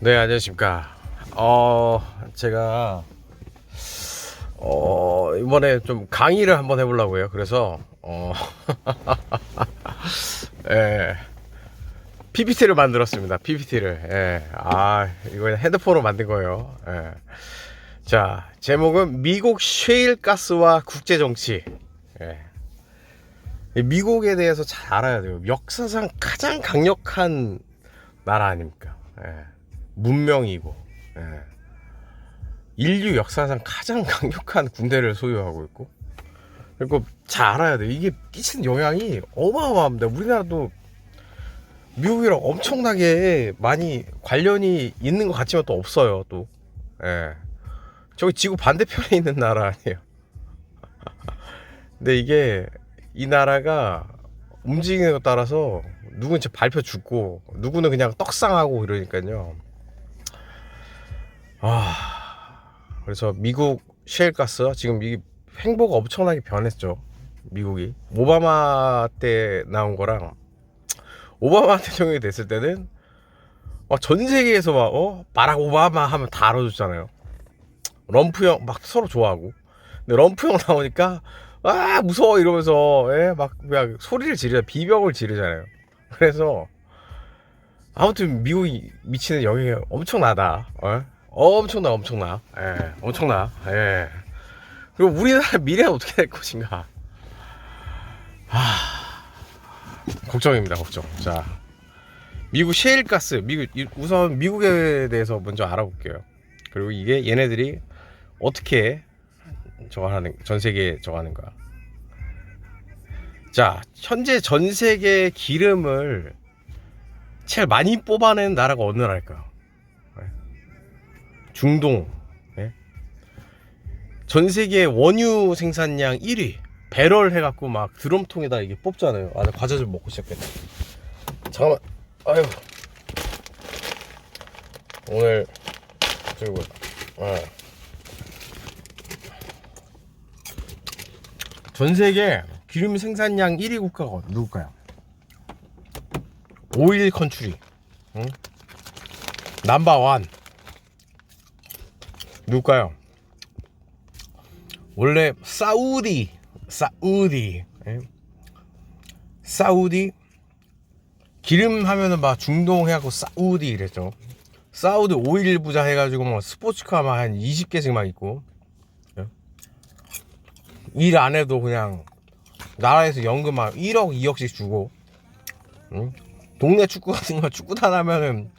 네, 안녕하십니까. 제가 이번에 좀 강의를 한번 해보려고요. 그래서 예, PPT를 만들었습니다. PPT를. 예. 이거 핸드폰으로 만든 거예요. 예. 자, 제목은 미국 셰일 가스와 국제 정치. 예. 미국에 대해서 잘 알아야 돼요. 역사상 가장 강력한 나라 아닙니까? 예. 문명이고, 예. 인류 역사상 가장 강력한 군대를 소유하고 있고, 그리고 잘 알아야 돼. 이게 끼치는 영향이 어마어마합니다. 우리나라도 미국이랑 엄청나게 많이 관련이 있는 것 같지만 또 없어요. 또, 예. 저기 지구 반대편에 있는 나라 아니에요. 근데 이게 이 나라가 움직이는 것 따라서 누구는 진짜 밟혀 죽고 누구는 그냥 떡상하고 이러니까요. 그래서 미국 셰일가스 지금 이 행보가 엄청나게 변했죠. 미국이 오바마 때 나온 거랑 오바마 대통령이 됐을 때는 전 세계에서 막 바락 오바마 하면 다 알아줬잖아요. 럼프 형 막 서로 좋아하고. 근데 럼프 형 나오니까 무서워 이러면서 막 그냥 소리를 비명을 지르잖아요. 그래서 아무튼 미국이 미치는 영향이 엄청나다. 엄청나. 예, 엄청나. 예. 그리고 우리나라 미래는 어떻게 될 것인가. 걱정입니다, 걱정. 자, 미국 셰일가스, 우선 미국에 대해서 먼저 알아볼게요. 그리고 이게 얘네들이 어떻게 전 세계에 저하는가. 자, 현재 전 세계 기름을 제일 많이 뽑아내는 나라가 어느 나라일까요? 중동. 전 세계 원유 생산량 1위. 배럴 해갖고 막 드럼통에다 이게 뽑잖아요. 나 과자 좀 먹고 시작했네. 잠깐만. 아유. 오늘 그리고 전 세계 기름 생산량 1위 국가가 누굴까요? 오일 컨트리. 응? 넘버 1 누굴까요? 원래 사우디. 사우디 기름 하면은 막 중동 해갖고 사우디 이랬죠. 사우디 오일 부자 해가지고 뭐 스포츠카 막 한 20개씩 막 있고, 일 안 해도 그냥 나라에서 연금 막 1억 2억씩 주고, 동네 축구 같은 거 축구단 하면은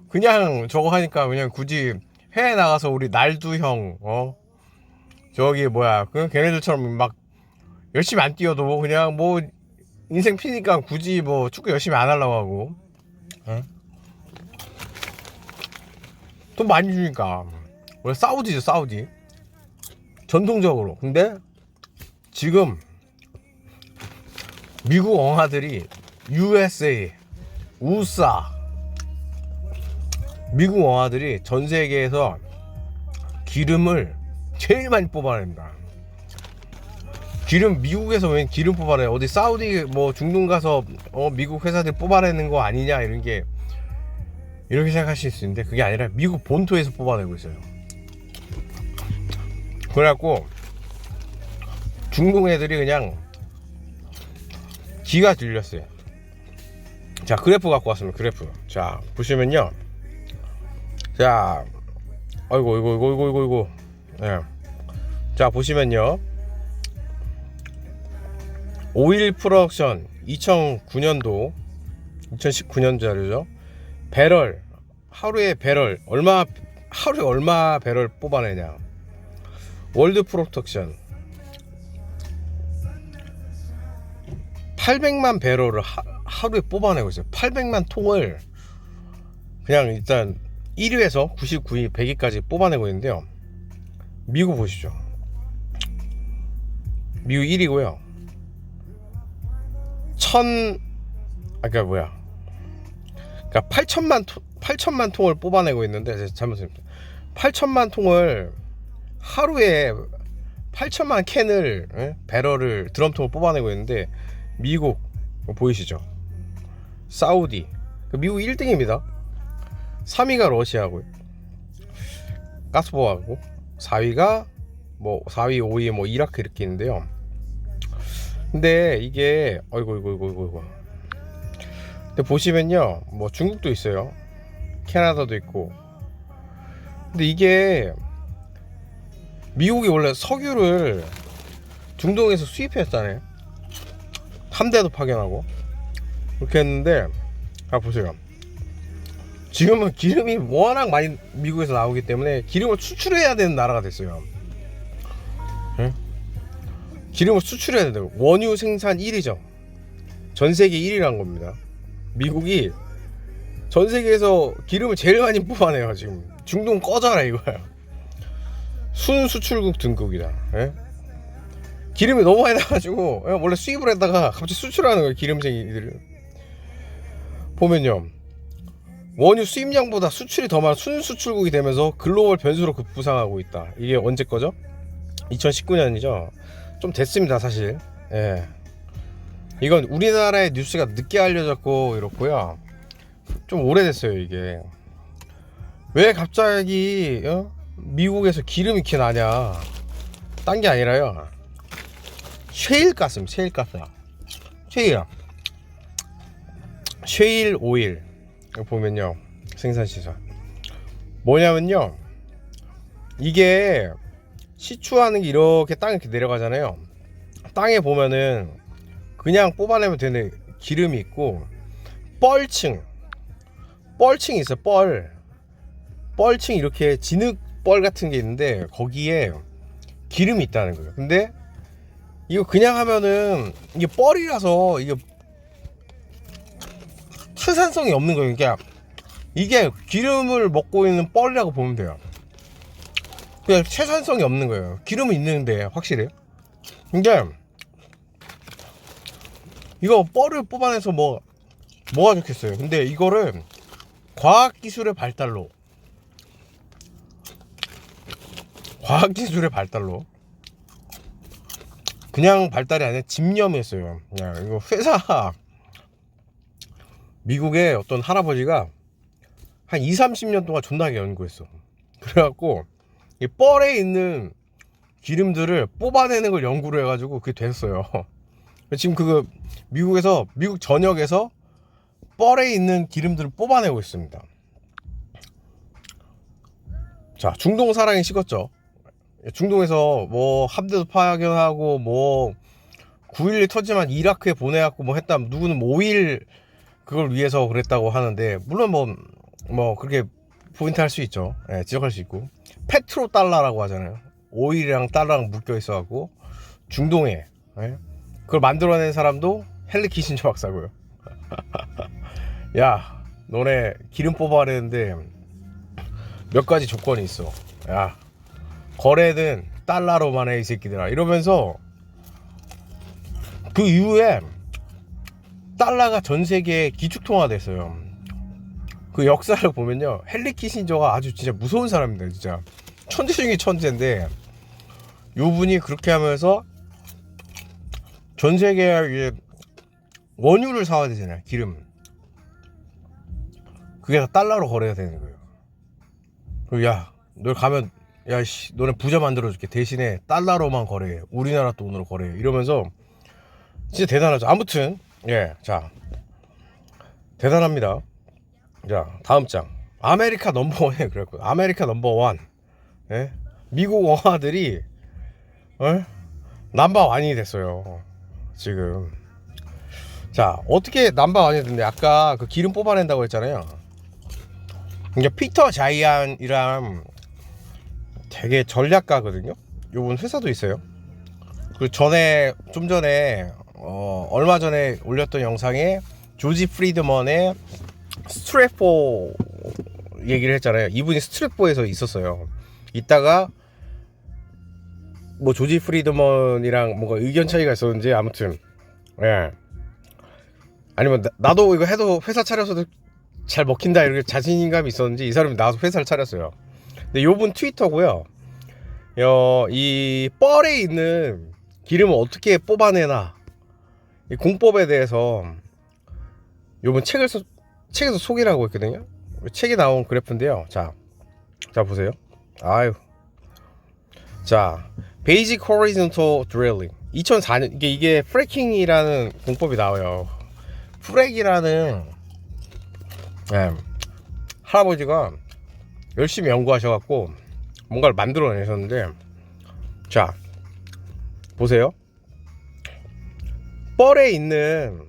그냥 저거 하니까 그냥 굳이 해외 나가서 우리 날두 형 저기 그냥 걔네들처럼 막 열심히 안 뛰어도 그냥 뭐 인생 피니까 굳이 뭐 축구 열심히 안 하려고 하고, 돈 많이 주니까. 원래 사우디죠, 사우디. 전통적으로. 근데 지금 미국 엉아들이 USA, 우사, 미국 엉아들이 전 세계에서 기름을 제일 많이 뽑아냅니다. 기름 미국에서 왜 기름 뽑아내? 어디 사우디 뭐 중동 가서 미국 회사들 뽑아내는 거 아니냐 이렇게 생각하실 수 있는데 그게 아니라 미국 본토에서 뽑아내고 있어요. 그래갖고 중동 애들이 그냥 기가 들렸어요. 자, 그래프 갖고 왔습니다. 그래프. 자, 보시면요. 자, 이거. 예. 자, 보시면요. 오일 프로덕션 2019년도 2019년 자료죠. 배럴 하루에 얼마 배럴 뽑아내냐. 월드 프로덕션 800만 배럴을 하루에 뽑아내고 있어요. 800만 통을 그냥 일단 1위에서 99위, 100위까지 뽑아내고 있는데요. 미국 보시죠. 미국 1위고요. 그러니까 8천만 통을 뽑아내고 있는데, 잘못했습니다. 8천만 통을 하루에 8천만 캔을 배럴을 드럼통을 뽑아내고 있는데, 미국 보이시죠? 사우디 미국 1등입니다. 3위가 러시아고요. 가스보하고 4위가 뭐 4위, 5위 뭐 이라크 이렇게 있는데요. 근데 이게 어이구. 근데 보시면요, 뭐 중국도 있어요. 캐나다도 있고. 근데 이게 미국이 원래 석유를 중동에서 수입했잖아요. 함대도 파견하고 그렇게 했는데, 보세요. 지금은 기름이 워낙 많이 미국에서 나오기 때문에 기름을 수출해야 되는 나라가 됐어요. 응? 기름을 수출해야 된다고. 원유 생산 1위죠. 전 세계 1위란 겁니다. 미국이 전 세계에서 기름을 제일 많이 뽑아내요. 지금 중동 꺼져라 이거야. 순수출국 등급이다. 예? 기름이 너무 많이 나가지고 원래 수입을 했다가 갑자기 수출하는 거예요. 기름쟁이들을 보면요, 원유 수입량보다 수출이 더 많은 순수출국이 되면서 글로벌 변수로 급부상하고 있다. 이게 언제 거죠? 2019년이죠. 좀 됐습니다 사실. 예. 이건 우리나라의 뉴스가 늦게 알려졌고 이렇고요. 좀 오래됐어요. 이게 왜 갑자기 미국에서 기름이 이렇게 나냐, 딴 게 아니라요, 셰일가스입니다. 셰일 오일 보면요, 생산시설 뭐냐면요, 이게 시추하는 게 이렇게 땅에 이렇게 내려가잖아요. 땅에 보면은 그냥 뽑아내면 되는 기름이 있고, 뻘층이 있어요. 뻘층 이렇게 진흙벌 같은 게 있는데 거기에 기름이 있다는 거예요. 근데 이거 그냥 하면은 이게 뻘이라서 이게 출산성이 없는 거예요. 이게 기름을 먹고 있는 뻘이라고 보면 돼요. 그냥 채산성이 없는 거예요. 기름은 있는데 확실히. 근데 이거 뻘을 뽑아내서 뭐가 좋겠어요. 근데 이거를 과학기술의 발달로 그냥 발달이 아니라 집념했어요. 그냥 이거 회사, 미국의 어떤 할아버지가 한 20-30년 동안 존나게 연구했어. 그래갖고 이 뻘에 있는 기름들을 뽑아내는 걸 연구를 해가지고 그게 됐어요. 지금 미국 전역에서 뻘에 있는 기름들을 뽑아내고 있습니다. 자, 중동 사랑이 식었죠. 중동에서 뭐 함대도 파견하고 뭐 9.11 터지만 이라크에 보내갖고 뭐 했다. 누구는 뭐 5일 그걸 위해서 그랬다고 하는데, 물론 뭐 그렇게 포인트 할 수 있죠. 예, 지적할 수 있고. 페트로 달러라고 하잖아요. 오일이랑 달러랑 묶여 있어갖고 중동에, 예? 그걸 만들어낸 사람도 헨리 키신저 박사고요. 야, 너네 기름 뽑아내는데 몇 가지 조건이 있어. 야, 거래는 달러로만 해 이 새끼들아, 이러면서 그 이후에 달러가 전 세계에 기축통화됐어요. 그 역사를 보면요, 헨리 키신저가 아주 진짜 무서운 사람입니다. 진짜 천재 중에 천재인데, 요 분이 그렇게 하면서 전 세계에 원유를 사와야 되잖아요. 기름. 그게 다 달러로 거래가 되는 거예요. 그리고 야, 너 가면 너네 부자 만들어줄게. 대신에 달러로만 거래해. 우리나라 돈으로 거래해. 이러면서 진짜 대단하죠. 아무튼 자, 대단합니다. 자, 다음 장. 아메리카 넘버원에 그랬고, 아메리카 넘버원. 예? 미국 영화들이 넘버원이 됐어요. 지금. 자, 어떻게 넘버원이 됐는데, 아까 그 기름 뽑아낸다고 했잖아요. 이게 피터 자이안이랑 되게 전략가거든요. 요번 회사도 있어요. 그 좀 전에 얼마 전에 올렸던 영상에 조지 프리드먼의 스트랩4 얘기를 했잖아요. 이분이 스트랩4에서 있었어요. 이따가 뭐 조지 프리드먼이랑 뭔가 의견 차이가 있었는지, 아무튼 아니면 나도 이거 해도 회사 차려서도 잘 먹힌다 이렇게 자신감이 있었는지 이 사람이 나와서 회사를 차렸어요. 근데 요분 트위터고요. 이 뻘에 있는 기름을 어떻게 뽑아내나, 이 공법에 대해서 요번 책에서 소개를 하고 있거든요. 책에 나온 그래프인데요. 자 보세요. 아유. 자, Basic Horizontal Drilling 2004년 이게 프래킹이라는 공법이 나와요. 프랙이라는 할아버지가 열심히 연구하셔갖고 뭔가를 만들어내셨는데, 자 보세요. 뻘에 있는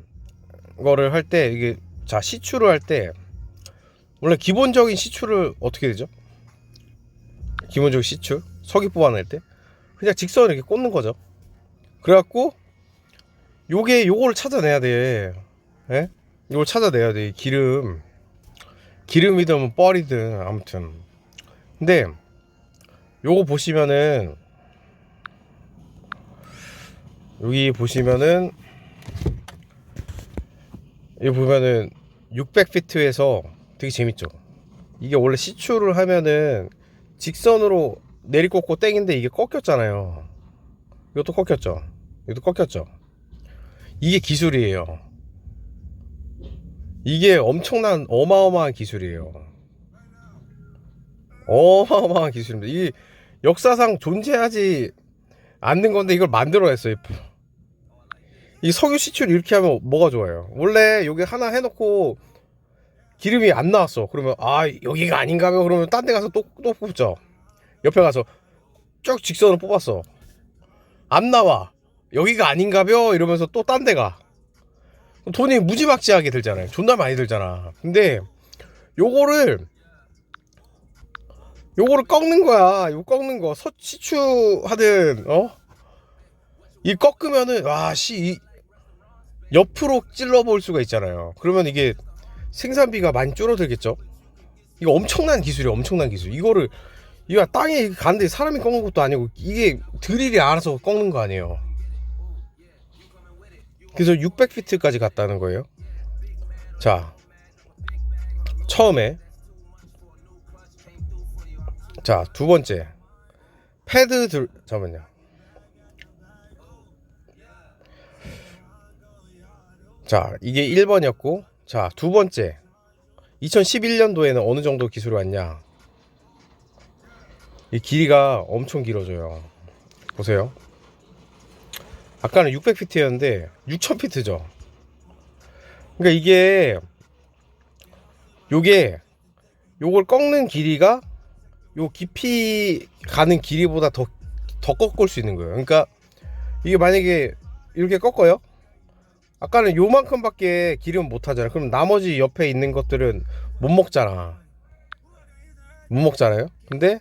거를 할 때 이게, 자 시추를 할 때 원래 기본적인 시추를 어떻게 되죠? 기본적인 시추 석유 뽑아낼 때 그냥 직선을 이렇게 꽂는 거죠. 그래갖고 요거를 찾아내야 돼. 예? 이걸 찾아내야 돼. 기름이든 뻘이든 아무튼. 근데 요거 보시면은, 여기 보시면은, 여기 보면은 600피트에서 되게 재밌죠. 이게 원래 시추를 하면은 직선으로 내리꽂고 땡인데 이게 꺾였잖아요. 이것도 꺾였죠. 이것도 꺾였죠. 이게 기술이에요. 이게 엄청난 어마어마한 기술이에요. 어마어마한 기술입니다. 이게 역사상 존재하지 않는 건데 이걸 만들어냈어요. 이 석유 시추를 이렇게 하면 뭐가 좋아요? 원래 여기 하나 해놓고 기름이 안 나왔어. 그러면 여기가 아닌가요? 그러면 딴 데 가서 또 뽑죠. 옆에 가서 쭉 직선을 뽑았어. 안 나와. 여기가 아닌가요? 이러면서 또 딴 데 가. 돈이 무지막지하게 들잖아요. 존나 많이 들잖아. 근데 요거를 꺾는 거야. 이거 꺾는 거. 시추하든 이 꺾으면은 옆으로 찔러 볼 수가 있잖아요. 그러면 이게 생산비가 많이 줄어들겠죠. 이거 엄청난 기술이에요. 엄청난 기술. 이거 땅에 가는데 사람이 꺾는 것도 아니고 이게 드릴이 알아서 꺾는 거 아니에요. 그래서 600피트까지 갔다는 거예요. 자, 처음에, 자, 두 번째 잠깐만요. 자, 이게 1번이었고, 자, 두 번째 2011년도에는 어느 정도 기술이 왔냐. 이 길이가 엄청 길어져요. 보세요. 아까는 600피트였는데 6000피트죠. 그러니까 요걸 꺾는 길이가 요 깊이 가는 길이보다 더 꺾을 수 있는 거예요. 그러니까 이게 만약에 이렇게 꺾어요. 아까는 요만큼밖에 기름 못 하잖아요. 그럼 나머지 옆에 있는 것들은 못 먹잖아요. 근데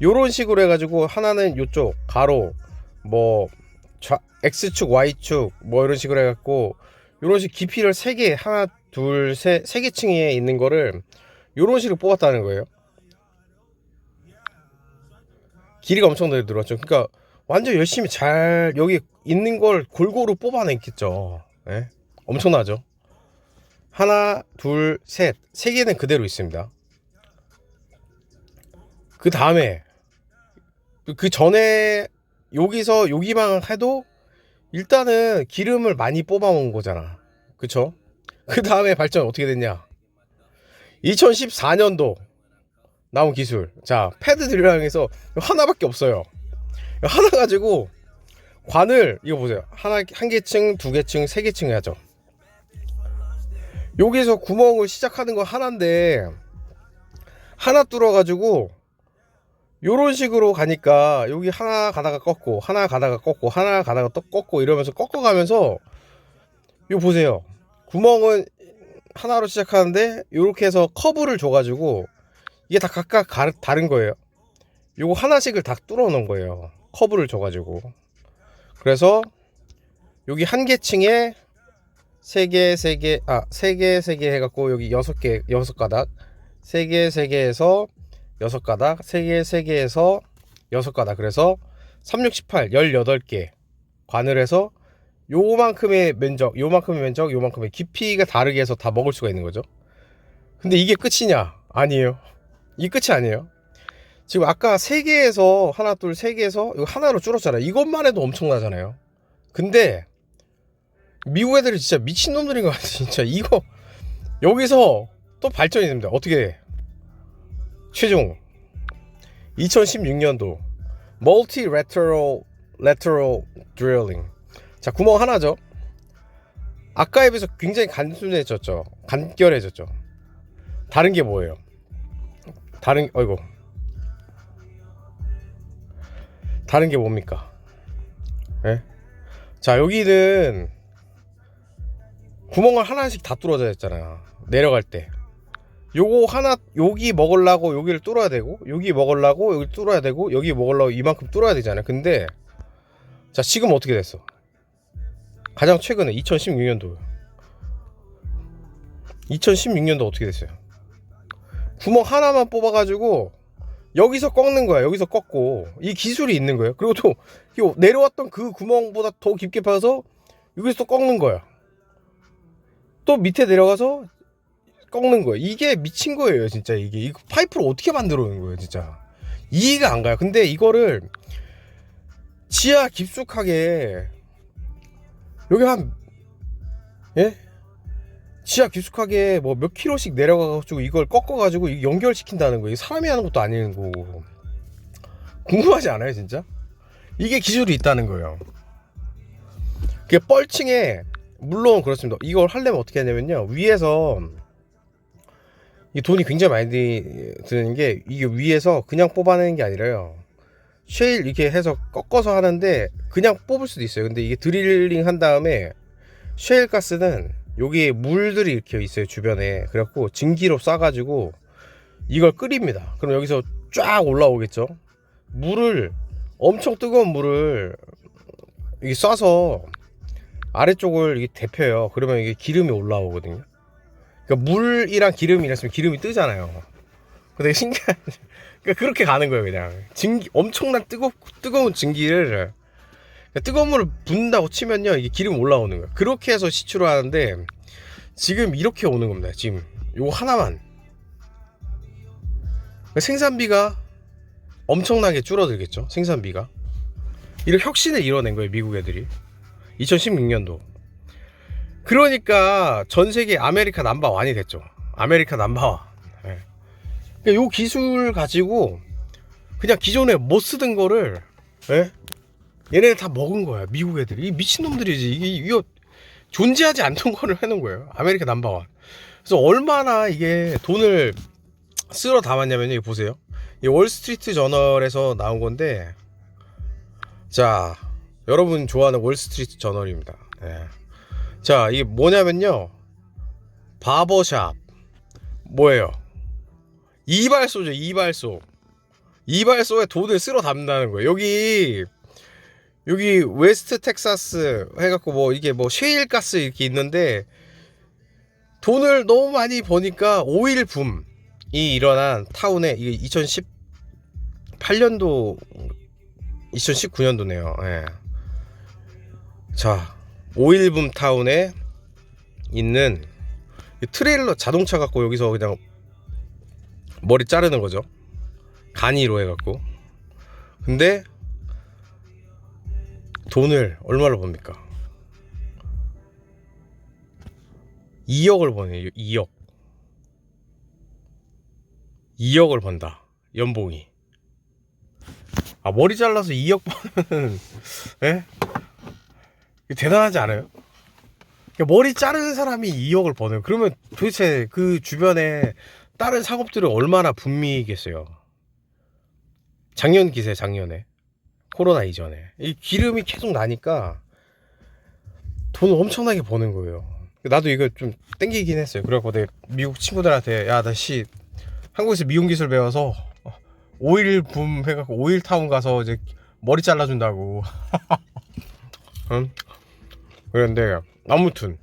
요런 식으로 해가지고 하나는 요쪽 가로 X축 Y축 이런 식으로 해갖고 요런 식 깊이를 3개, 하나 둘 셋 3개 층에 있는 거를 요런 식으로 뽑았다는 거예요. 길이가 엄청 늘었죠. 그러니까 완전 열심히 잘 여기 있는 걸 골고루 뽑아냈겠죠. 네? 엄청나죠. 하나 둘 셋 3개는 그대로 있습니다. 그 다음에 그 전에 여기만 해도 일단은 기름을 많이 뽑아온 거잖아. 그쵸? 그 다음에 발전 어떻게 됐냐. 2014년도 나온 기술. 자, 패드 드릴링에서 하나밖에 없어요. 하나 가지고 관을, 이거 보세요. 한 개층, 2개층, 3개층 해야죠. 여기서 구멍을 시작하는 거 하나인데 하나 뚫어가지고 요런 식으로 가니까 여기 하나 가다가 꺾고 하나 가다가 꺾고 하나 가다가 또 꺾고 이러면서 꺾어가면서, 요 보세요. 구멍은 하나로 시작하는데 요렇게 해서 커브를 줘가지고 이게 다 각각 다른 거예요. 요거 하나씩을 다 뚫어 놓은 거예요. 커브를 줘가지고. 그래서 여기 한 개 층에 3개 해갖고 여기 6가닥 3개 해서 6가닥 3개 해서 6가닥. 그래서 3, 6, 18 18개 관을 해서 요만큼의 면적 요만큼의 깊이가 다르게 해서 다 먹을 수가 있는 거죠. 근데 이게 끝이냐? 아니에요. 이 끝이 아니에요. 지금 아까 3개에서 하나 둘 3개에서 이거 하나로 줄었잖아요. 이것만 해도 엄청나잖아요. 근데 미국 애들이 진짜 미친놈들인 것 같아. 진짜 이거 여기서 또 발전이 됩니다. 어떻게 해? 최종 2016년도 Multi-Lateral Drilling. 자, 구멍 하나죠. 아까에 비해서 굉장히 간결해졌죠. 다른 게 뭐예요? 다른 게 뭡니까? 네? 자, 여기는 구멍을 하나씩 다 뚫어져 있잖아요. 내려갈 때 요거 하나, 여기 먹으려고 여기를 뚫어야 되고, 여기 먹으려고 여기 뚫어야 되고, 여기 먹으려고 이만큼 뚫어야 되잖아요. 근데 자, 지금 어떻게 됐어? 가장 최근에 2016년도 어떻게 됐어요? 구멍 하나만 뽑아가지고 여기서 꺾는 거야. 여기서 꺾고, 이 기술이 있는 거예요. 그리고 또 내려왔던 그 구멍보다 더 깊게 파서 여기서 또 꺾는 거야. 또 밑에 내려가서 꺾는 거예요. 이게 미친 거예요, 진짜. 이거 파이프를 어떻게 만들어 놓은 거예요, 진짜. 이해가 안 가요. 근데 이거를 지하 깊숙하게, 여기 지하 깊숙하게 뭐 몇 킬로씩 내려가가지고 이걸 꺾어가지고 연결시킨다는 거예요. 사람이 하는 것도 아닌 거고. 궁금하지 않아요, 진짜? 이게 기술이 있다는 거예요. 그게 뻘층에, 물론 그렇습니다. 이걸 하려면 어떻게 하냐면요, 위에서, 이 돈이 굉장히 많이 드는 게, 이게 위에서 그냥 뽑아내는 게 아니라요, 쉐일 이렇게 해서 꺾어서 하는데 그냥 뽑을 수도 있어요. 근데 이게 드릴링 한 다음에, 쉐일 가스는 여기에 물들이 이렇게 있어요, 주변에. 그래갖고 증기로 쏴가지고 이걸 끓입니다. 그럼 여기서 쫙 올라오겠죠. 엄청 뜨거운 물을 이게 쏴서 아래쪽을 이게 데펴요. 그러면 이게 기름이 올라오거든요. 그러니까 물이랑 기름이 이랬으면 기름이 뜨잖아요. 근데 신기한, 그러니까 그렇게 가는 거예요. 그냥 엄청난 뜨거운 증기를, 그러니까 뜨거운 물을 붓는다고 치면요, 이게 기름 올라오는 거예요. 그렇게 해서 시추를 하는데 지금 이렇게 오는 겁니다. 지금 요거 하나만. 그러니까 생산비가 엄청나게 줄어들겠죠. 생산비가. 이런 혁신을 이뤄낸 거예요, 미국 애들이. 2016년도. 그러니까 전 세계 아메리카 넘버원이 됐죠. 아메리카 넘버원. 네. 그러니까 요 기술 가지고 그냥 기존에 못 쓰던 거를, 얘네들 다 먹은 거야, 미국 애들이. 이 미친놈들이지. 이거 존재하지 않던 거를 해놓은 거예요, 아메리카 넘버원. 그래서 얼마나 이게 돈을 쓸어 담았냐면요, 이거 보세요. 이 월스트리트 저널에서 나온 건데, 자, 여러분 좋아하는 월스트리트 저널입니다. 네. 자, 이게 뭐냐면요, 바버샵 뭐예요? 이발소죠. 이발소에 돈을 쓸어 담는다는 거예요. 여기 웨스트 텍사스 해갖고 뭐 이게 뭐 셰일 가스 이렇게 있는데, 돈을 너무 많이 버니까 오일 붐이 일어난 타운에, 이게 2018년도 2019년도네요. 예. 자, 오일붐 타운에 있는 트레일러 자동차 갖고 여기서 그냥 머리 자르는 거죠, 간이로 해갖고. 근데 돈을 얼마로 법니까? 2억을 버네요. 2억을 번다, 연봉이. 아, 머리 잘라서 2억 버는, 예? 대단하지 않아요? 머리 자르는 사람이 2억을 버는, 그러면 도대체 그 주변에 다른 상업들은 얼마나 붐비겠어요. 작년 기세, 작년에 코로나 이전에 이 기름이 계속 나니까 돈을 엄청나게 버는 거예요. 나도 이거 좀 땡기긴 했어요. 그래갖고 내 미국 친구들한테, 야, 나 한국에서 미용 기술 배워서 오일 붐 해갖고 오일 타운 가서 이제 머리 잘라준다고. 응? 그런데 아무튼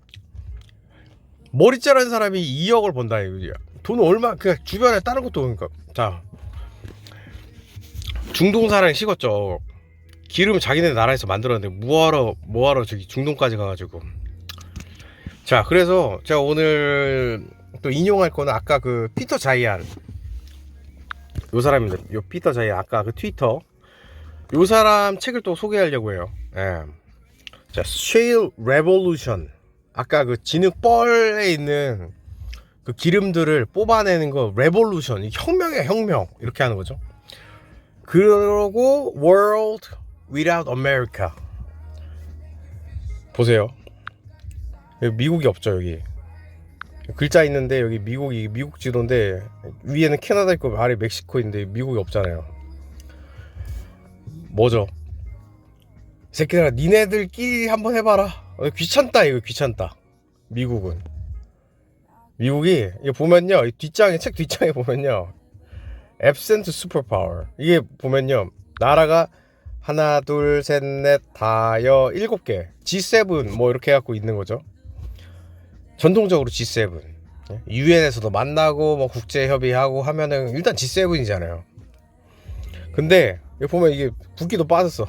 머리 자르는 사람이 2억을 번다 이거지. 돈 얼마, 그 주변에 다른 것도, 그러니까. 자, 중동 사람이 식었죠. 기름 자기네 나라에서 만들었는데 뭐하러 저기 중동까지 가가지고. 자, 그래서 제가 오늘 또 인용할 거는 아까 그 피터 자이안, 요 사람입니다. 요 피터 자이안, 아까 그 트위터 요 사람 책을 또 소개하려고 해요. 예. 자, Shale Revolution, 아까 그 진흙벌에 있는 그 기름들을 뽑아내는 거 레볼루션, 혁명이야 혁명 이렇게 하는 거죠. 그러고 World Without America 보세요. 여기 미국이 없죠. 여기 글자 있는데 여기 미국 지도인데 위에는 캐나다 있고 아래 멕시코 있는데 미국이 없잖아요. 뭐죠? 이 새끼들아 니네들끼리 한번 해봐라. 귀찮다 이거 귀찮다. 미국이 이거 보면요 책 뒷장에 보면요 absent superpower 이게 보면요 나라가 하나 둘 셋 넷 다여 7개 G7 뭐 이렇게 해갖고 있는 거죠. 전통적으로 G7 유엔에서도 만나고 뭐 국제협의하고 하면은 일단 G7이잖아요. 근데 여기 보면 이게 국기도 빠졌어.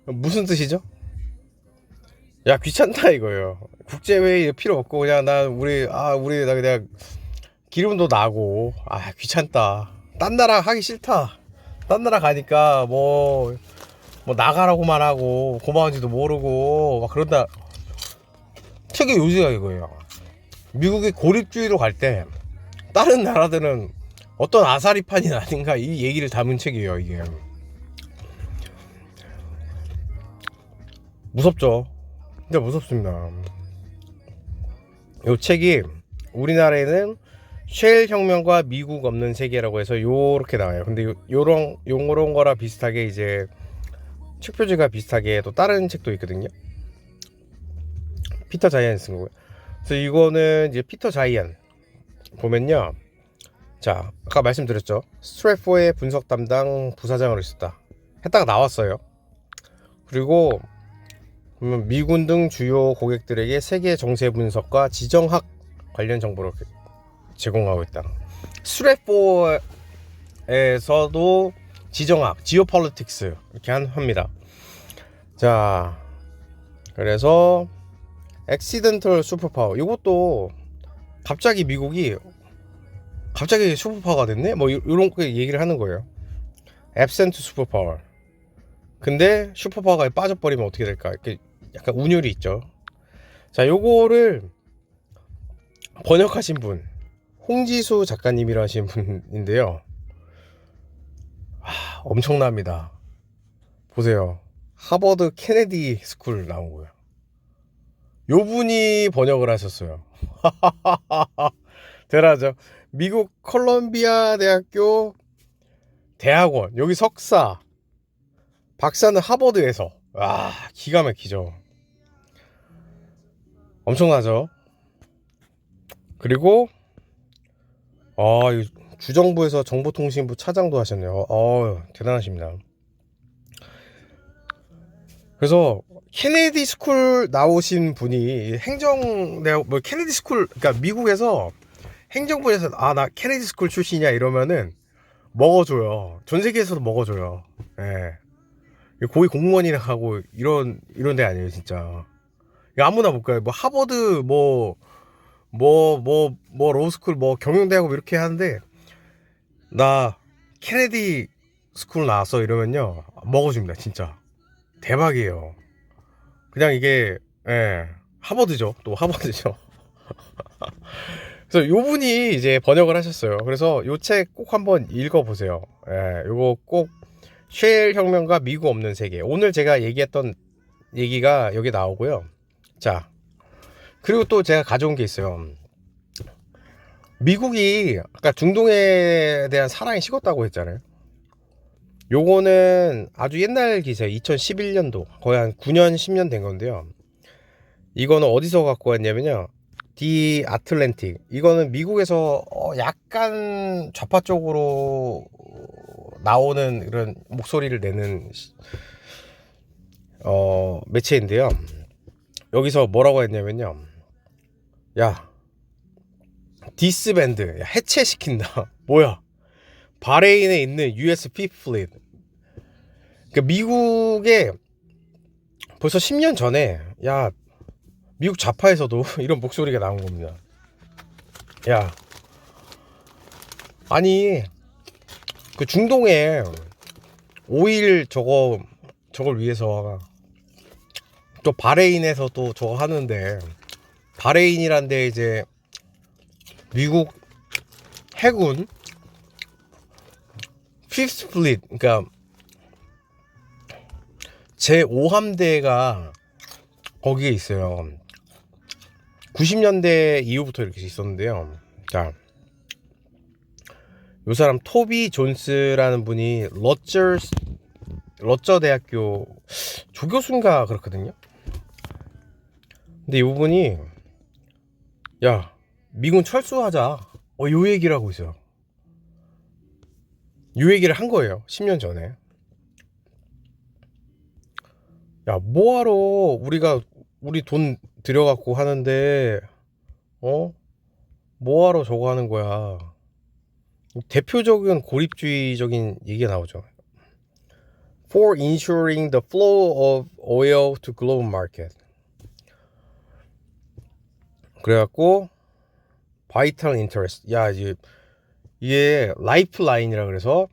무슨 뜻이죠? 야 귀찮다 이거예요. 국제회의 필요 없고 그냥 우리 나 그냥 기름도 나고 귀찮다. 딴 나라 하기 싫다. 딴 나라 가니까 뭐 나가라고만 하고 고마운지도 모르고 막 그런다. 책의 요지가 이거예요. 미국이 고립주의로 갈 때 다른 나라들은 어떤 아사리판이 아닌가 이 얘기를 담은 책이에요. 이게 무섭죠. 진짜 무섭습니다. 이 책이 우리나라에는 셰일 혁명과 미국 없는 세계라고 해서 요렇게 나와요. 근데 요런 거랑 비슷하게 이제 책 표지가 비슷하게 또 다른 책도 있거든요. 피터 자이언이 쓴 거고요. 그래서 이거는 이제 피터 자이언 보면요. 자, 아까 말씀드렸죠. 스트래포의 분석 담당 부사장으로 있었다. 했다가 나왔어요. 그리고 미군 등 주요 고객들에게 세계 정세 분석과 지정학 관련 정보를 제공하고 있다. 스트래포에서도 지정학, 지오폴리틱스 이렇게 합니다. 자, 그래서 액시던털 슈퍼파워 이것도 갑자기 미국이 갑자기 슈퍼파워가 됐네? 뭐 이런 거 얘기를 하는 거예요. 앱센트 슈퍼파워. 근데 슈퍼파워가 빠져버리면 어떻게 될까? 이렇게 약간 운율이 있죠. 자, 요거를 번역하신 분 홍지수 작가님이라 하신 분인데요. 엄청납니다. 보세요. 하버드 케네디 스쿨 나온 거예요. 요 분이 번역을 하셨어요. 대단하죠. 미국 컬럼비아 대학교 대학원 여기 석사 박사는 하버드에서 기가 막히죠. 엄청나죠. 그리고 주정부에서 정보통신부 차장도 하셨네요. 대단하십니다. 그래서 케네디 스쿨 나오신 분이 케네디 스쿨 그러니까 미국에서 행정부에서 나 케네디 스쿨 출신이야 이러면은 먹어줘요. 전 세계에서도 먹어줘요. 예. 고위 공무원이라 하고 이런 데 아니에요 진짜. 아무나 못 가요. 뭐 하버드 로스쿨 경영대학원 이렇게 하는데 나 케네디 스쿨 나왔어 이러면요 먹어줍니다 진짜. 대박이에요. 그냥 이게 하버드죠. 또 하버드죠. 그래서 요 분이 이제 번역을 하셨어요. 그래서 요 책 꼭 한번 읽어보세요. 요거 꼭 셰일 혁명과 미국 없는 세계. 오늘 제가 얘기했던 얘기가 여기 나오고요. 자, 그리고 또 제가 가져온 게 있어요. 미국이 아까 중동에 대한 사랑이 식었다고 했잖아요. 요거는 아주 옛날 기사예요. 2011년도 거의 한 9년 10년 된 건데요. 이거는 어디서 갖고 왔냐면요. 디 아틀랜틱. 이거는 미국에서 약간 좌파 쪽으로 나오는 이런 목소리를 내는 매체인데요. 여기서 뭐라고 했냐면요. 디스밴드 해체시킨다. 뭐야? 바레인에 있는 US 피플릿. 그러니까 미국에 벌써 10년 전에 미국 좌파에서도 이런 목소리가 나온 겁니다. 아니 그 중동에 오일 저걸 위해서 또 바레인에서 또 저거 하는데 바레인이란 데 이제 미국 해군 피프스 플릿, 그러니까 제5함대가 거기에 있어요. 90년대 이후부터 이렇게 있었는데요. 자, 요 사람 토비 존스라는 분이 러처 대학교 조교수인가 그렇거든요. 근데 이 분이 야, 미군 철수하자, 요 얘기를 하고 있어요. 요 얘기를 한 거예요, 10년 전에. 야, 뭐하러 우리 돈 들여갖고 하는데 뭐하러 저거 하는 거야. 대표적인 고립주의적인 얘기가 나오죠. For ensuring the flow of oil to global market. 그래갖고 vital interest. 야, 이게 라이프라인이라 그래서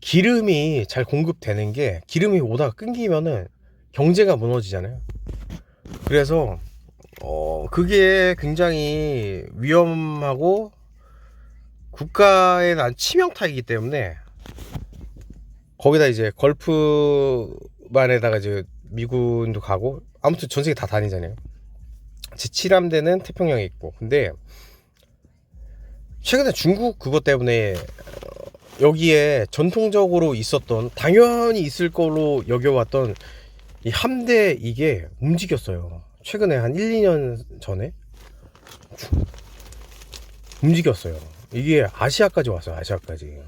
기름이 잘 공급되는 게, 기름이 오다가 끊기면은 경제가 무너지잖아요. 그래서 그게 굉장히 위험하고 국가에 난 치명타이기 때문에 거기다 이제 걸프만에다가 이제 미군도 가고 아무튼 전 세계 다 다니잖아요. 제7함대는 태평양에 있고. 근데 최근에 중국 그것 때문에 여기에 전통적으로 있었던, 당연히 있을 걸로 여겨왔던 이 함대, 이게 움직였어요. 최근에 한 1, 2년 전에 움직였어요. 이게 아시아까지 왔어요. 아시아까지.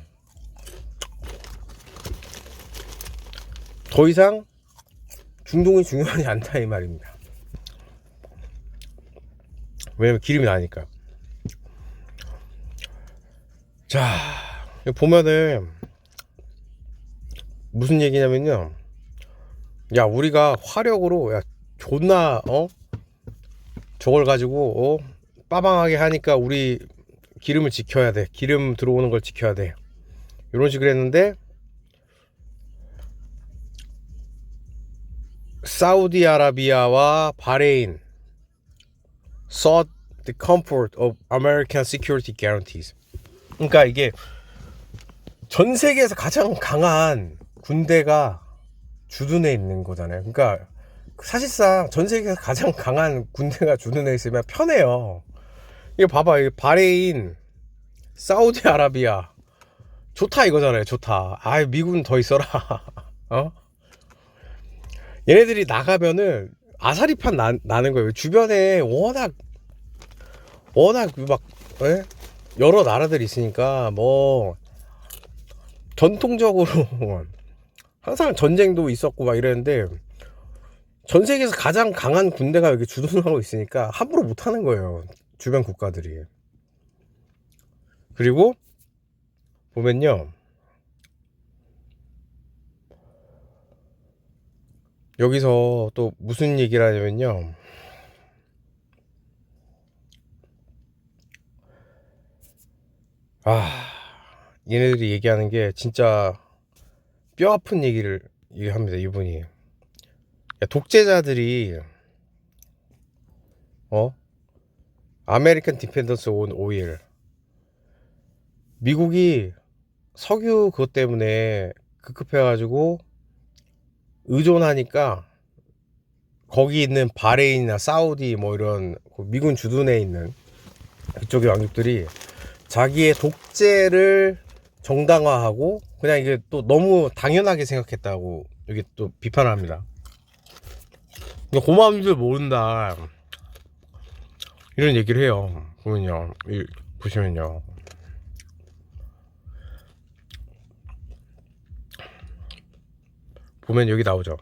더 이상 중동이 중요하지 않다 이 말입니다. 왜냐면 기름이 나니까. 자, 보면은 무슨 얘기냐면요, 야, 우리가 화력으로, 야, 존나 저걸 가지고 빠방하게 하니까 우리 기름을 지켜야 돼, 기름 들어오는 걸 지켜야 돼, 이런 식으로 했는데, 사우디아라비아와 바레인 sought the comfort of American security guarantees. 그러니까 이게 전 세계에서 가장 강한 군대가 주둔해 있는 거잖아요. 그러니까 사실상 전 세계에서 가장 강한 군대가 주둔해 있으면 편해요. 이거 봐봐, 이거 바레인, 사우디아라비아 좋다 이거잖아요. 좋다. 아, 미군 더 있어라. 얘네들이 나가면은 아사리판 나는 거예요. 주변에 워낙 막 여러 나라들이 있으니까, 뭐 전통적으로 항상 전쟁도 있었고 막 이랬는데, 전 세계에서 가장 강한 군대가 여기 주둔하고 있으니까 함부로 못 하는 거예요, 주변 국가들이. 그리고 보면요, 여기서 또 무슨 얘기를 하냐면요, 얘네들이 얘기하는 게 진짜 뼈 아픈 얘기를 얘기합니다. 이분이, 야, 독재자들이 아메리칸 디펜던스 온 오일, 미국이 석유 그것 때문에 급급해가지고 의존하니까 거기 있는 바레인이나 사우디 뭐 이런 미군 주둔해 있는 그쪽의 왕족들이 자기의 독재를 정당화하고 그냥 이게 또 너무 당연하게 생각했다고 여기 또 비판을 합니다. 고마운 줄 모른다 이런 얘기를 해요. 보면요, 보시면요, 보면 여기 나오죠.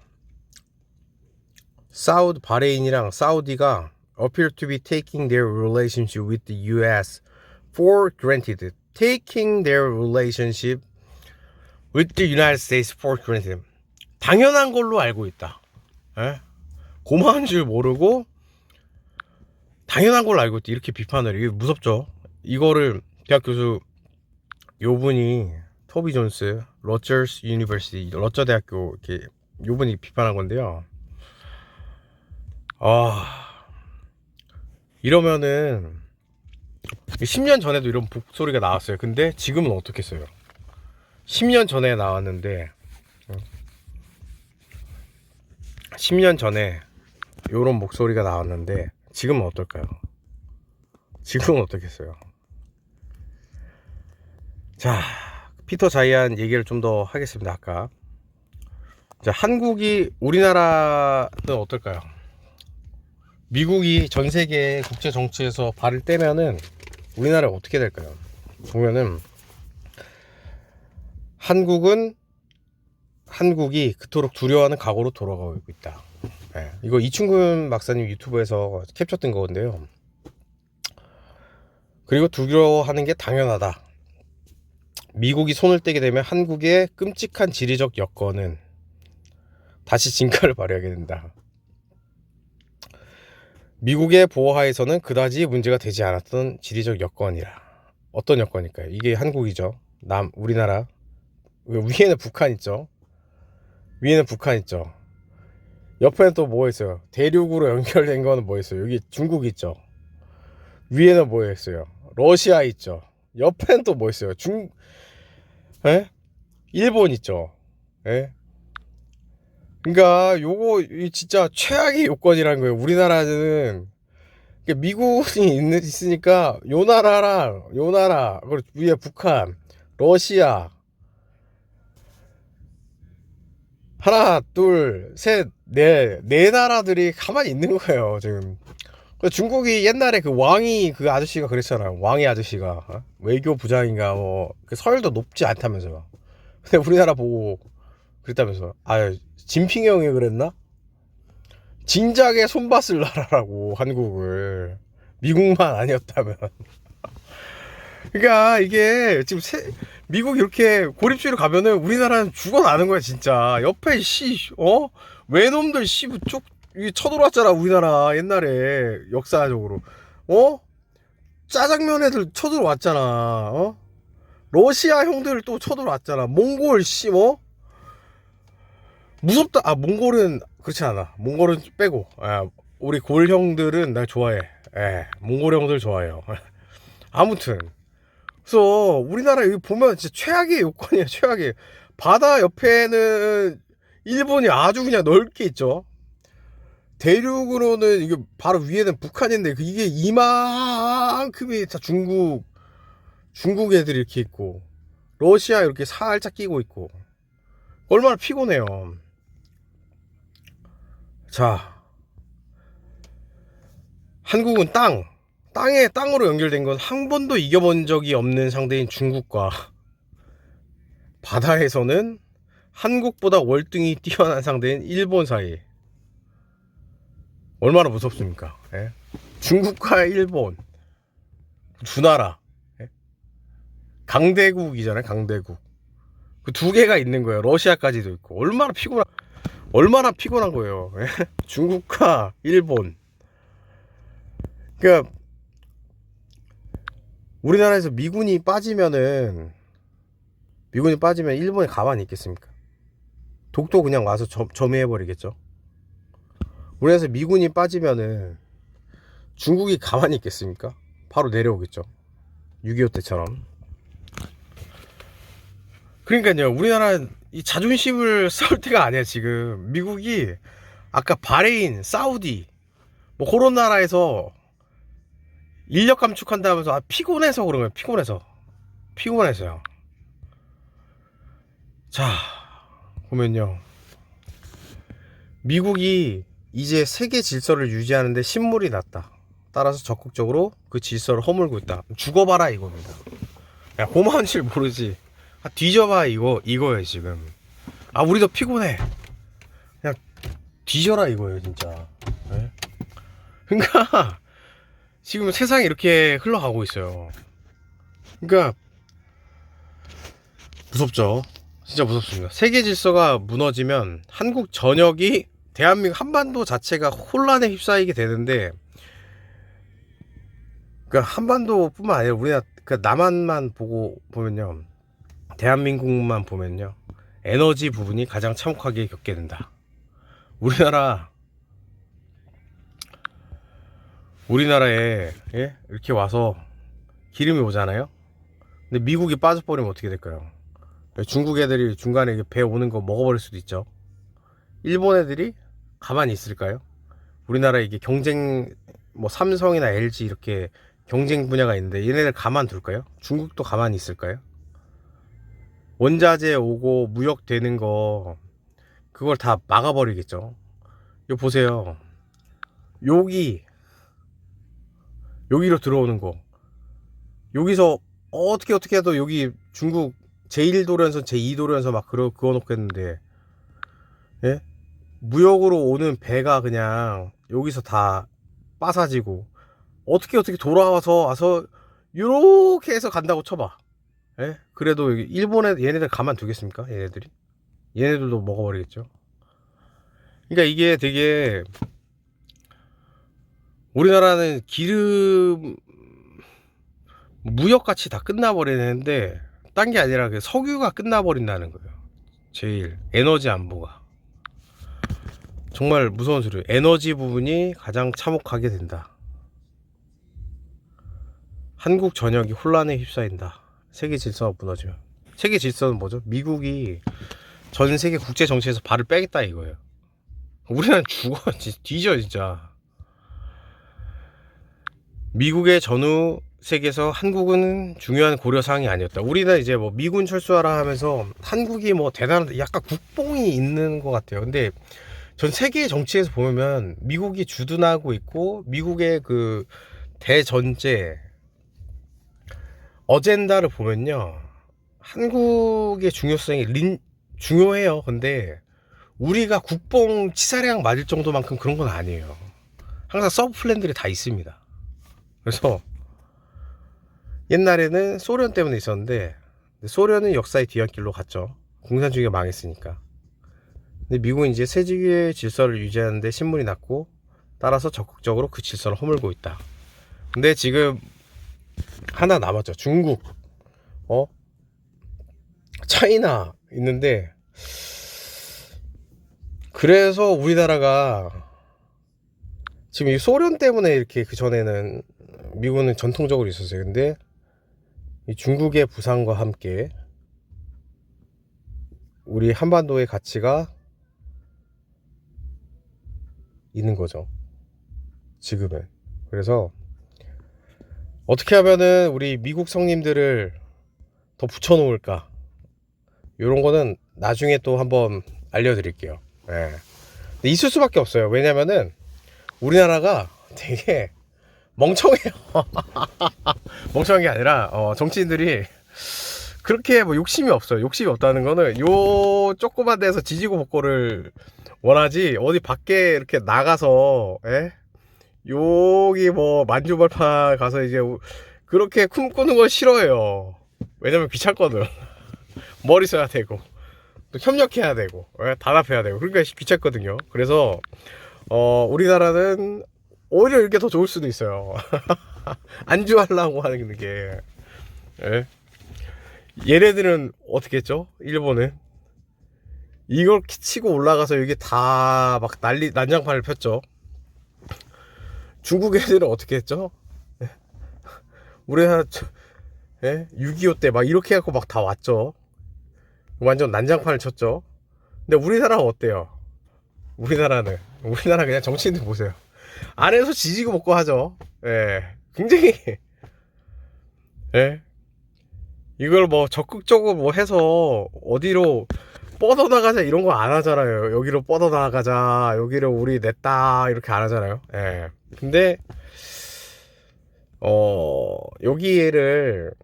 바레인이랑 사우디가 appear to be taking their relationship with the US for granted. Taking their relationship with the United States for granted. 당연한 걸로 알고 있다. 고마운 줄 모르고 당연한 걸로 알고 있다, 이렇게 비판을. 이게 무섭죠. 이거를 대학 교수 요분이, 토비 존스, 러처스 유니버시티, 러처 대학교, 이렇게 요분이 비판한 건데요. 이러면은 10년 전에도 이런 목소리가 나왔어요. 근데 지금은 어떻겠어요? 10년 전에 나왔는데 10년 전에 이런 목소리가 나왔는데 지금은 어떨까요? 지금은 어떻겠어요? 자, 피터 자이안 얘기를 좀 더 하겠습니다. 아까 자, 한국이 우리나라는 어떨까요? 미국이 전 세계 국제 정치에서 발을 떼면은 우리나라가 어떻게 될까요? 보면은 한국이 그토록 두려워하는 각오로 돌아가고 있다. 네, 이거 이충근 박사님 유튜브에서 캡처된 건데요. 그리고 두려워하는 게 당연하다. 미국이 손을 떼게 되면 한국의 끔찍한 지리적 여건은 다시 진가를 발휘하게 된다. 미국의 보호하에서는 그다지 문제가 되지 않았던 지리적 여건이라. 어떤 여건일까요? 이게 한국이죠. 우리나라. 위에는 북한 있죠. 위에는 북한 있죠. 옆에는 또 뭐 있어요? 대륙으로 연결된 거는 뭐 있어요? 여기 중국 있죠. 위에는 뭐 있어요? 러시아 있죠. 옆에는 또 뭐 있어요? 에? 일본 있죠. 에? 그러니까 요거 진짜 최악의 요건이라는 거예요. 우리나라는 미국이 있으니까 요 나라 그리고 위에 북한, 러시아 하나, 둘, 셋, 네 나라들이 가만히 있는 거예요 지금. 중국이 옛날에 그 왕이 그 아저씨가 그랬잖아요. 왕이 아저씨가 외교 부장인가 뭐 그 서열도 높지 않다면서요. 근데 우리나라 보고 그랬다면서. 아, 진핑 형이 그랬나? 진작에 손봤을 나라라고 한국을. 미국만 아니었다면. 그러니까 이게 지금 미국 이렇게 고립주의로 가면은 우리나라는 죽어나는 거야 진짜. 옆에 외놈들 쭉 쳐들어왔잖아 우리나라 옛날에 역사적으로. 짜장면 애들 쳐들어왔잖아. 러시아 형들 또 쳐들어왔잖아. 몽골 무섭다. 아, 몽골은 그렇지 않아. 몽골은 빼고. 우리 골 형들은 나 좋아해. 몽골 형들 좋아해요. 아무튼 그래서 우리나라 여기 보면 진짜 최악의 요건이야. 최악의. 바다 옆에는 일본이 아주 그냥 넓게 있죠. 대륙으로는 이게 바로 위에는 북한인데 이게 이만큼이 다 중국 애들이 이렇게 있고 러시아 이렇게 살짝 끼고 있고 얼마나 피곤해요. 자, 한국은 땅으로 연결된 건 한 번도 이겨본 적이 없는 상대인 중국과 바다에서는 한국보다 월등히 뛰어난 상대인 일본 사이. 얼마나 무섭습니까? 예? 중국과 일본 두 나라. 예? 강대국이잖아요. 강대국. 그 두 개가 있는 거예요. 러시아까지도 있고. 얼마나 피곤한 거예요. 예? 중국과 일본. 그러니까 우리나라에서 미군이 빠지면 일본이 가만히 있겠습니까? 독도 그냥 와서 점유해버리겠죠. 우리나라에서 미군이 빠지면은 중국이 가만히 있겠습니까? 바로 내려오겠죠. 6.25 때처럼. 그러니까요, 우리나라 이 자존심을 싸울 때가 아니야 지금. 미국이 아까 바레인, 사우디 뭐 그런 나라에서 인력 감축한다면서 피곤해서 그런 거예요. 피곤해서요. 자, 보면요, 미국이 이제 세계 질서를 유지하는데 신물이 났다. 따라서 적극적으로 그 질서를 허물고 있다. 죽어봐라 이겁니다. 야, 고마운 줄 모르지. 뒤져봐 이거예요 지금. 우리도 피곤해. 그냥 뒤져라 이거예요 진짜. 네? 그러니까 지금 세상이 이렇게 흘러가고 있어요. 그러니까 무섭죠. 진짜 무섭습니다. 세계 질서가 무너지면 한국 전역이, 대한민국 한반도 자체가 혼란에 휩싸이게 되는데, 그러니까 한반도뿐만 아니라 우리나라 남한만 보면요, 대한민국만 보면요, 에너지 부분이 가장 참혹하게 겪게 된다. 우리나라 우리나라에 예? 이렇게 와서 기름이 오잖아요. 근데 미국이 빠져버리면 어떻게 될까요? 중국 애들이 중간에 배 오는 거 먹어버릴 수도 있죠. 일본 애들이 가만히 있을까요? 우리나라 이게 경쟁 뭐 삼성이나 LG 이렇게 경쟁 분야가 있는데 얘네들 가만둘까요? 중국도 가만히 있을까요? 원자재 오고 무역 되는 거 그걸 다 막아버리겠죠. 이거 보세요. 여기 여기로 들어오는 거 여기서 어떻게 해도 여기 중국 제1도련선 제2도련선 막 그어 놓겠는데 예? 무역으로 오는 배가 그냥 여기서 다 빠사지고 어떻게 돌아와서 요렇게 해서 간다고 쳐봐. 예? 그래도 여기 일본에 얘네들 가만두겠습니까? 얘네들도 먹어버리겠죠. 그러니까 이게 되게 우리나라는 기름 무역같이 다 끝나버리는데 딴 게 아니라 그 석유가 끝나버린다는 거예요. 제일 에너지 안보가 정말 무서운 소리예요. 에너지 부분이 가장 참혹하게 된다. 한국 전역이 혼란에 휩싸인다. 세계 질서가 무너지면. 세계 질서는 뭐죠? 미국이 전 세계 국제 정치에서 발을 빼겠다 이거예요. 우리나라는 죽어 뒤져 진짜. 미국의 전후 세계에서 한국은 중요한 고려사항이 아니었다. 우리는 이제 뭐 미군 철수하라 하면서 한국이 뭐 대단한 약간 국뽕이 있는 것 같아요. 근데 전 세계 정치에서 보면 미국이 주둔하고 있고 미국의 그 대전제 어젠다를 보면요 한국의 중요성이 중요해요. 근데 우리가 국뽕 치사량 맞을 정도만큼 그런 건 아니에요. 항상 서브 플랜들이 다 있습니다. 그래서 옛날에는 소련 때문에 있었는데 소련은 역사의 뒤안길로 갔죠. 공산주의가 망했으니까. 근데 미국은 이제 세계의 질서를 유지하는데 신물이 났고 따라서 적극적으로 그 질서를 허물고 있다. 근데 지금 하나 남았죠. 중국, 차이나 있는데 그래서 우리나라가 지금 이 소련 때문에 이렇게 그 전에는 미국은 전통적으로 있었어요. 근데 이 중국의 부상과 함께 우리 한반도의 가치가 있는 거죠. 지금은. 그래서 어떻게 하면은 우리 미국 성님들을 더 붙여놓을까? 이런 거는 나중에 또 한번 알려드릴게요. 예. 있을 수밖에 없어요. 왜냐면은 우리나라가 되게 멍청해요. 멍청한 게 아니라 정치인들이 그렇게 뭐 욕심이 없어요. 욕심이 없다는 거는 요 조그만 데서 지지고 볶고를 원하지 어디 밖에 이렇게 나가서 여기 뭐 만주벌판 가서 이제 그렇게 꿈꾸는 걸 싫어해요. 왜냐면 귀찮거든. 머리 써야 되고 또 협력해야 되고 단합해야 되고 그러니까 귀찮거든요. 그래서 우리나라는 오히려 이렇게 더 좋을 수도 있어요. 안주하려고 하는 게 얘네들은 어떻게 했죠? 일본은 이걸 치고 올라가서 여기 다 막 난장판을 폈죠. 중국 애들은 어떻게 했죠? 우리나라 6.25 때 막 이렇게 해갖고 막 다 왔죠. 완전 난장판을 쳤죠. 근데 우리나라는 어때요? 우리나라 그냥 정치인들 보세요. 안에서 지지고 먹고 하죠. 굉장히 이걸 뭐 적극적으로 뭐 해서 어디로 뻗어나가자 이런 거 안 하잖아요. 여기로 뻗어나가자, 여기를 우리 냈다 이렇게 안 하잖아요. 근데 여기를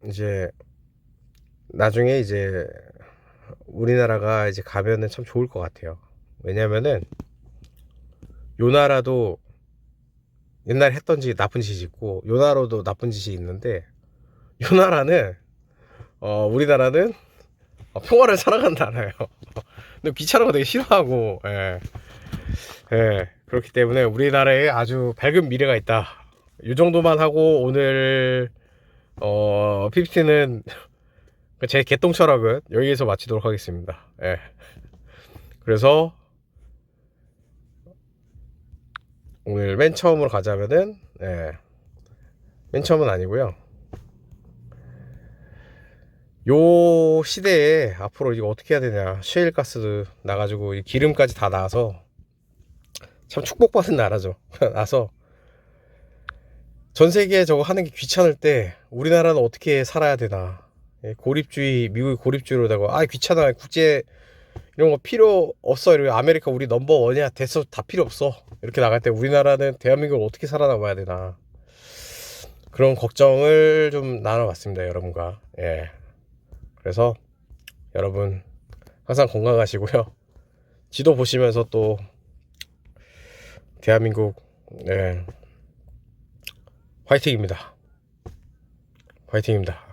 이제 나중에 이제 우리나라가 이제 가면은 참 좋을 것 같아요. 왜냐면은 요 나라도 옛날에 했던 짓 나쁜 짓이 있고 요 나라도 나쁜 짓이 있는데 요 나라는 우리나라는 평화를 사랑하는 나라예요. 근데 귀찮은 거 되게 싫어하고 그렇기 때문에 우리나라에 아주 밝은 미래가 있다. 이 정도만 하고 오늘 PPT는 제 개똥 철학은 여기에서 마치도록 하겠습니다. 그래서 오늘 맨 처음으로 가자면은 예. 맨 처음은 아니고요. 요 시대에 앞으로 이거 어떻게 해야 되냐. 셰일가스도 나가지고 이 기름까지 다 나와서 참 축복받은 나라죠. 나서 전 세계에 저거 하는 게 귀찮을 때 우리나라는 어떻게 살아야 되나. 예, 고립주의, 미국이 고립주의로다가 귀찮아, 국제 이런 거 필요 없어, 이러고 아메리카 우리 넘버원이야, 됐어, 다 필요 없어, 이렇게 나갈 때 우리나라는 대한민국을 어떻게 살아남아야 되나, 그런 걱정을 좀 나눠봤습니다, 여러분과. 예. 그래서 여러분 항상 건강하시고요. 지도 보시면서 또 대한민국, 예, 화이팅입니다. 화이팅입니다.